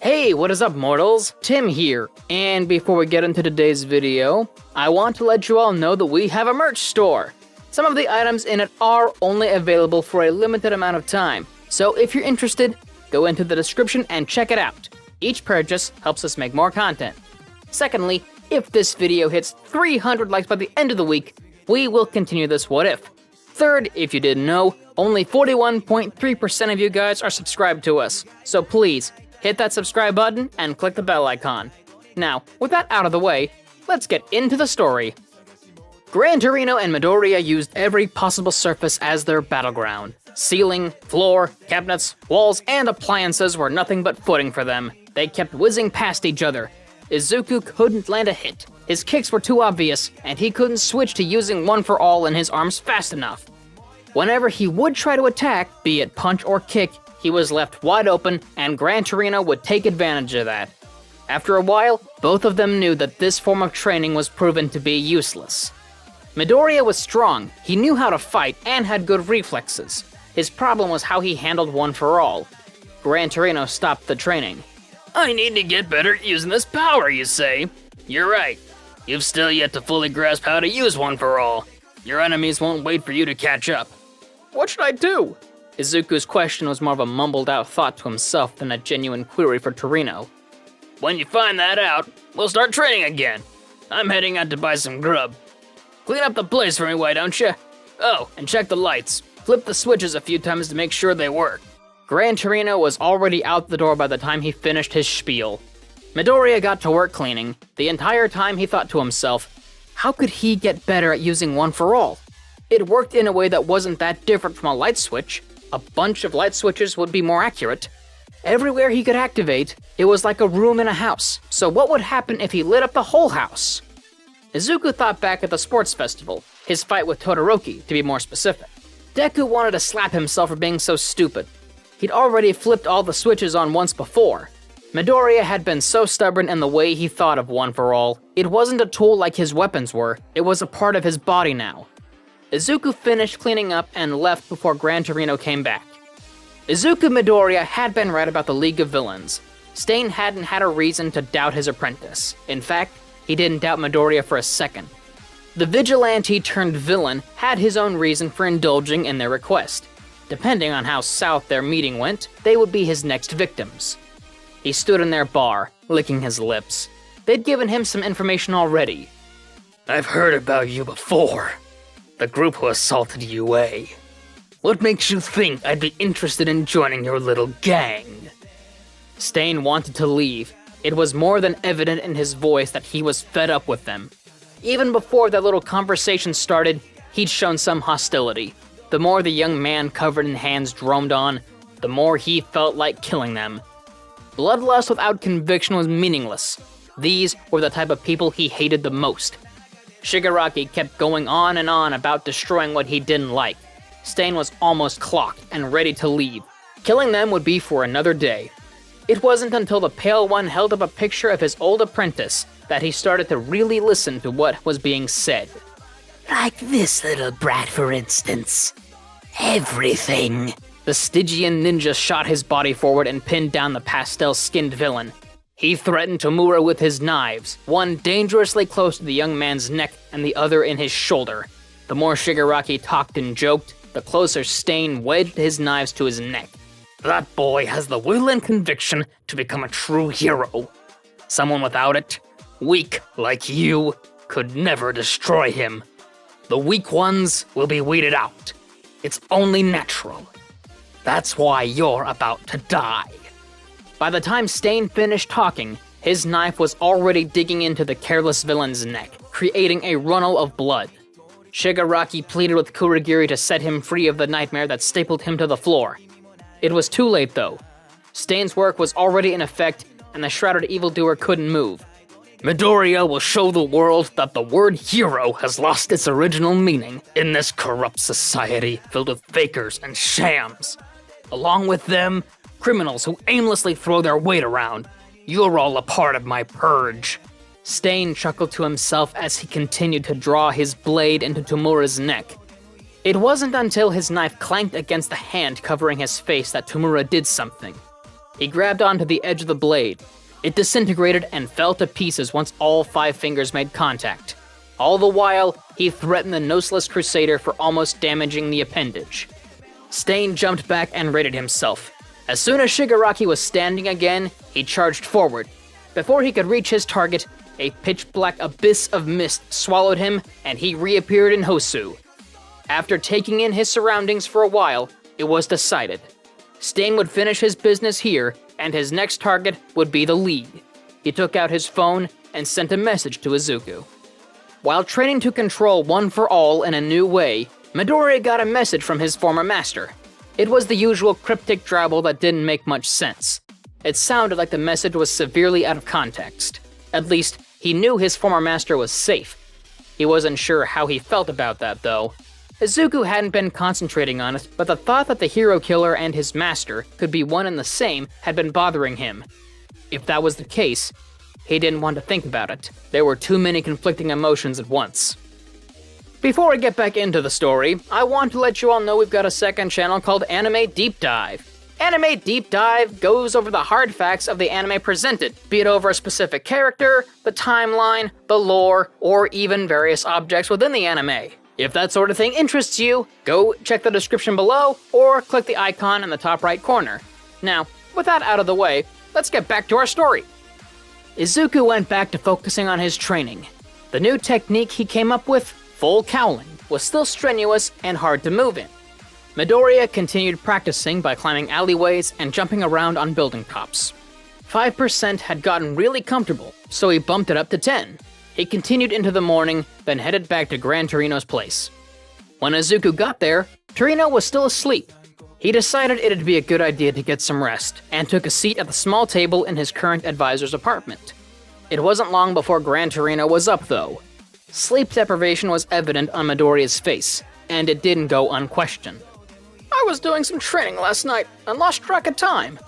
Hey, what is up, mortals? Tim here, and before we get into today's video, I want to let you all know that we have a merch store. Some of the items in it are only available for a limited amount of time, so if you're interested, go into the description and check it out. Each purchase helps us make more content. Secondly, if this video hits 300 likes by the end of the week, we will continue this What If. Third, if you didn't know, only 41.3% of you guys are subscribed to us, so please, hit that subscribe button and click the bell icon. Now, with that out of the way, let's get into the story. Gran Torino and Midoriya used every possible surface as their battleground. Ceiling, floor, cabinets, walls, and appliances were nothing but footing for them. They kept whizzing past each other. Izuku couldn't land a hit. His kicks were too obvious, and he couldn't switch to using one for all in his arms fast enough. Whenever he would try to attack, be it punch or kick, he was left wide open, and Gran Torino would take advantage of that. After a while, both of them knew that this form of training was proven to be useless. Midoriya was strong, he knew how to fight, and had good reflexes. His problem was how he handled one for all. Gran Torino stopped the training. I need to get better at using this power, you say? You're right. You've still yet to fully grasp how to use one for all. Your enemies won't wait for you to catch up. What should I do? Izuku's question was more of a mumbled-out thought to himself than a genuine query for Torino. When you find that out, we'll start training again. I'm heading out to buy some grub. Clean up the place for me, why don't you? Oh, and check the lights. Flip the switches a few times to make sure they work. Gran Torino was already out the door by the time he finished his spiel. Midoriya got to work cleaning. The entire time he thought to himself, how could he get better at using one for all? It worked in a way that wasn't that different from a light switch. A bunch of light switches would be more accurate. Everywhere he could activate, it was like a room in a house. So what would happen if he lit up the whole house? Izuku thought back at the sports festival, his fight with Todoroki, to be more specific. Deku wanted to slap himself for being so stupid. He'd already flipped all the switches on once before. Midoriya had been so stubborn in the way he thought of one for all. It wasn't a tool like his weapons were, it was a part of his body now. Izuku finished cleaning up and left before Gran Torino came back. Izuku Midoriya had been right about the League of Villains. Stain hadn't had a reason to doubt his apprentice. In fact, he didn't doubt Midoriya for a second. The vigilante turned villain had his own reason for indulging in their request. Depending on how south their meeting went, they would be his next victims. He stood in their bar, licking his lips. They'd given him some information already. I've heard about you before. The group who assaulted UA. What makes you think I'd be interested in joining your little gang? Stain wanted to leave. It was more than evident in his voice that he was fed up with them. Even before that little conversation started, he'd shown some hostility. The more the young man covered in hands droned on, the more he felt like killing them. Bloodlust without conviction was meaningless. These were the type of people he hated the most. Shigaraki kept going on and on about destroying what he didn't like. Stain was almost clocked and ready to leave. Killing them would be for another day. It wasn't until the Pale One held up a picture of his old apprentice that he started to really listen to what was being said. Like this little brat, for instance. Everything. The Stygian ninja shot his body forward and pinned down the pastel-skinned villain. He threatened Tomura with his knives, one dangerously close to the young man's neck and the other in his shoulder. The more Shigaraki talked and joked, the closer Stain wedged his knives to his neck. That boy has the will and conviction to become a true hero. Someone without it, weak like you, could never destroy him. The weak ones will be weeded out. It's only natural. That's why you're about to die. By the time Stain finished talking, his knife was already digging into the careless villain's neck, creating a runnel of blood. Shigaraki pleaded with Kurogiri to set him free of the nightmare that stapled him to the floor. It was too late, though. Stain's work was already in effect, and the shrouded evildoer couldn't move. Midoriya will show the world that the word hero has lost its original meaning in this corrupt society filled with fakers and shams. Along with them, criminals who aimlessly throw their weight around. You're all a part of my purge. Stain chuckled to himself as he continued to draw his blade into Tomura's neck. It wasn't until his knife clanked against the hand covering his face that Tomura did something. He grabbed onto the edge of the blade. It disintegrated and fell to pieces once all 5 fingers made contact. All the while, he threatened the noseless Crusader for almost damaging the appendage. Stain jumped back and readied himself. As soon as Shigaraki was standing again, he charged forward. Before he could reach his target, a pitch-black abyss of mist swallowed him, and he reappeared in Hosu. After taking in his surroundings for a while, it was decided. Stain would finish his business here, and his next target would be the League. He took out his phone and sent a message to Izuku. While training to control One for All in a new way, Midoriya got a message from his former master. It was the usual cryptic drabble that didn't make much sense. It sounded like the message was severely out of context. At least, he knew his former master was safe. He wasn't sure how he felt about that, though. Izuku hadn't been concentrating on it, but the thought that the hero killer and his master could be one and the same had been bothering him. If that was the case, he didn't want to think about it. There were too many conflicting emotions at once. Before I get back into the story, I want to let you all know we've got a second channel called Anime Deep Dive. Anime Deep Dive goes over the hard facts of the anime presented, be it over a specific character, the timeline, the lore, or even various objects within the anime. If that sort of thing interests you, go check the description below or click the icon in the top right corner. Now, with that out of the way, let's get back to our story. Izuku went back to focusing on his training. The new technique he came up with, full cowling, was still strenuous and hard to move in. Midoriya continued practicing by climbing alleyways and jumping around on building tops. 5% had gotten really comfortable, so he bumped it up to 10. He continued into the morning, then headed back to Gran Torino's place. When Izuku got there, Torino was still asleep. He decided it'd be a good idea to get some rest, and took a seat at the small table in his current advisor's apartment. It wasn't long before Gran Torino was up, though. Sleep deprivation was evident on Midoriya's face, and it didn't go unquestioned. "I was doing some training last night and lost track of time."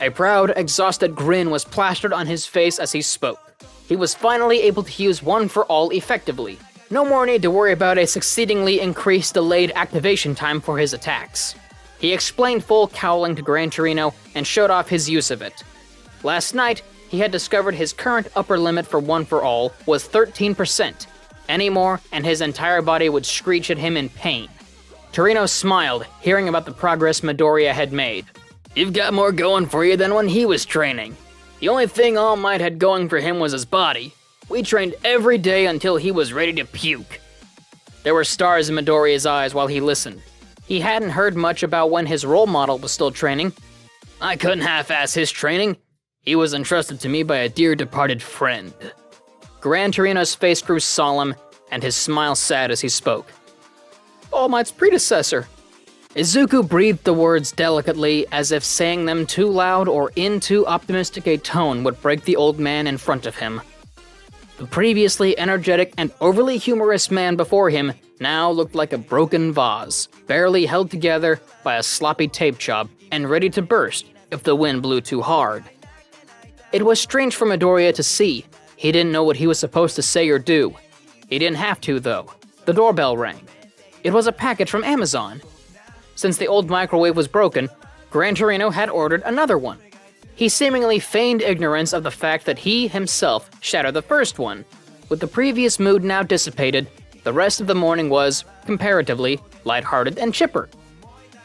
A proud, exhausted grin was plastered on his face as he spoke. He was finally able to use One for All effectively. No more need to worry about a succeedingly increased delayed activation time for his attacks. He explained full cowling to Gran Torino and showed off his use of it. Last night, he had discovered his current upper limit for One for All was 13%. Any more, and his entire body would screech at him in pain. Torino smiled, hearing about the progress Midoriya had made. "You've got more going for you than when he was training. The only thing All Might had going for him was his body. We trained every day until he was ready to puke." There were stars in Midoriya's eyes while he listened. He hadn't heard much about when his role model was still training. "I couldn't half-ass his training. He was entrusted to me by a dear departed friend." Gran Torino's face grew solemn, and his smile sad as he spoke. "All Might's predecessor." Izuku breathed the words delicately, as if saying them too loud or in too optimistic a tone would break the old man in front of him. The previously energetic and overly humorous man before him now looked like a broken vase, barely held together by a sloppy tape job and ready to burst if the wind blew too hard. It was strange for Midoriya to see. He didn't know what he was supposed to say or do. He didn't have to, though. The doorbell rang. It was a package from Amazon. Since the old microwave was broken, Gran Torino had ordered another one. He seemingly feigned ignorance of the fact that he himself shattered the first one. With the previous mood now dissipated, the rest of the morning was, comparatively, lighthearted and chipper.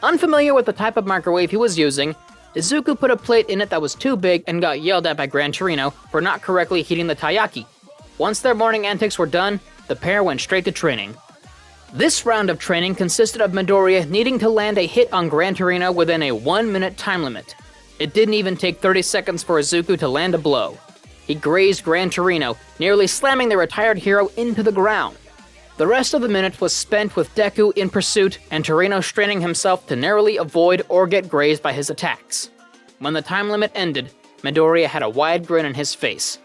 Unfamiliar with the type of microwave he was using, Izuku put a plate in it that was too big and got yelled at by Gran Torino for not correctly heating the taiyaki. Once their morning antics were done, the pair went straight to training. This round of training consisted of Midoriya needing to land a hit on Gran Torino within a 1-minute time limit. It didn't even take 30 seconds for Izuku to land a blow. He grazed Gran Torino, nearly slamming the retired hero into the ground. The rest of the minute was spent with Deku in pursuit and Torino straining himself to narrowly avoid or get grazed by his attacks. When the time limit ended, Midoriya had a wide grin on his face.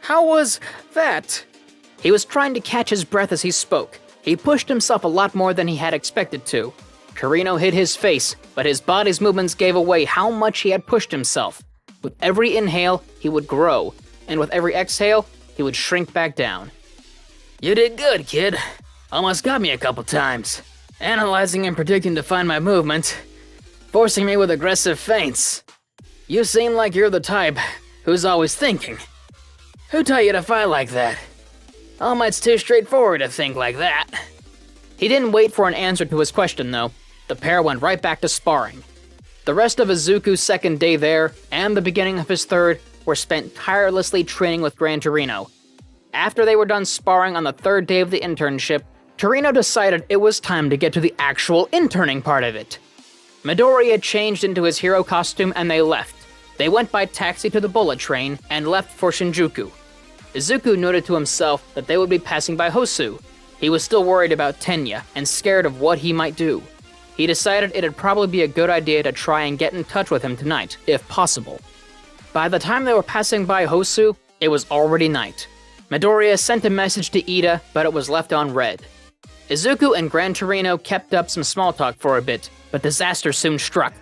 "How was that?" He was trying to catch his breath as he spoke. He pushed himself a lot more than he had expected to. Torino hid his face, but his body's movements gave away how much he had pushed himself. With every inhale, he would grow, and with every exhale, he would shrink back down. "You did good, kid. Almost got me a couple times. Analyzing and predicting to find my movement. Forcing me with aggressive feints." You seem like you're the type who's always thinking. Who taught you to fight like that? All Might's too straightforward to think like that. He didn't wait for an answer to his question, though. The pair went right back to sparring. The rest of Izuku's second day there, and the beginning of his third, were spent tirelessly training with Gran Torino. After they were done sparring on the third day of the internship, Torino decided it was time to get to the actual interning part of it. Midoriya changed into his hero costume and they left. They went by taxi to the bullet train and left for Shinjuku. Izuku noted to himself that they would be passing by Hosu. He was still worried about Tenya and scared of what he might do. He decided it'd probably be a good idea to try and get in touch with him tonight, if possible. By the time they were passing by Hosu, it was already night. Midoriya sent a message to Ida, but it was left on read. Izuku and Gran Torino kept up some small talk for a bit, but disaster soon struck.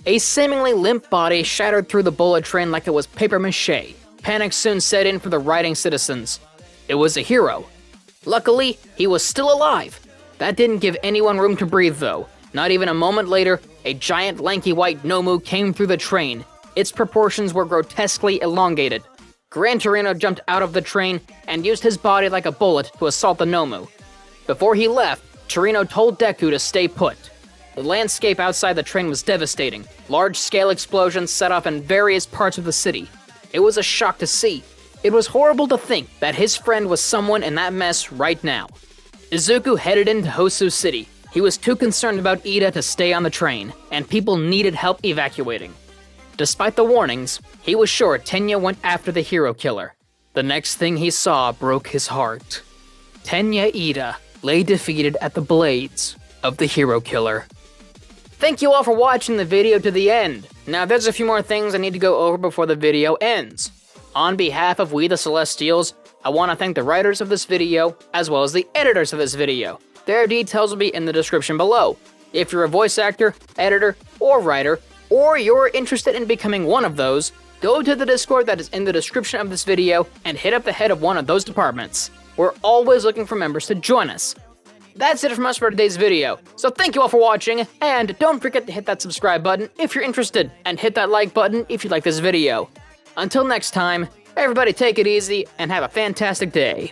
A seemingly limp body shattered through the bullet train like it was paper mache. Panic soon set in for the riding citizens. It was a hero. Luckily, he was still alive. That didn't give anyone room to breathe, though. Not even a moment later, a giant lanky white Nomu came through the train. Its proportions were grotesquely elongated. Gran Torino jumped out of the train and used his body like a bullet to assault the Nomu. Before he left, Torino told Deku to stay put. The landscape outside the train was devastating. Large-scale explosions set off in various parts of the city. It was a shock to see. It was horrible to think that his friend was someone in that mess right now. Izuku headed into Hosu City. He was too concerned about Ida to stay on the train, and people needed help evacuating. Despite the warnings, he was sure Tenya went after the hero killer. The next thing he saw broke his heart. Tenya Ida lay defeated at the blades of the hero killer. Thank you all for watching the video to the end. Now there's a few more things I need to go over before the video ends. On behalf of We the Celestials, I want to thank the writers of this video, as well as the editors of this video. Their details will be in the description below. If you're a voice actor, editor, or writer, or you're interested in becoming one of those, go to the Discord that is in the description of this video and hit up the head of one of those departments. We're always looking for members to join us. That's it from us for today's video, so thank you all for watching, and don't forget to hit that subscribe button if you're interested, and hit that like button if you like this video. Until next time, everybody take it easy and have a fantastic day.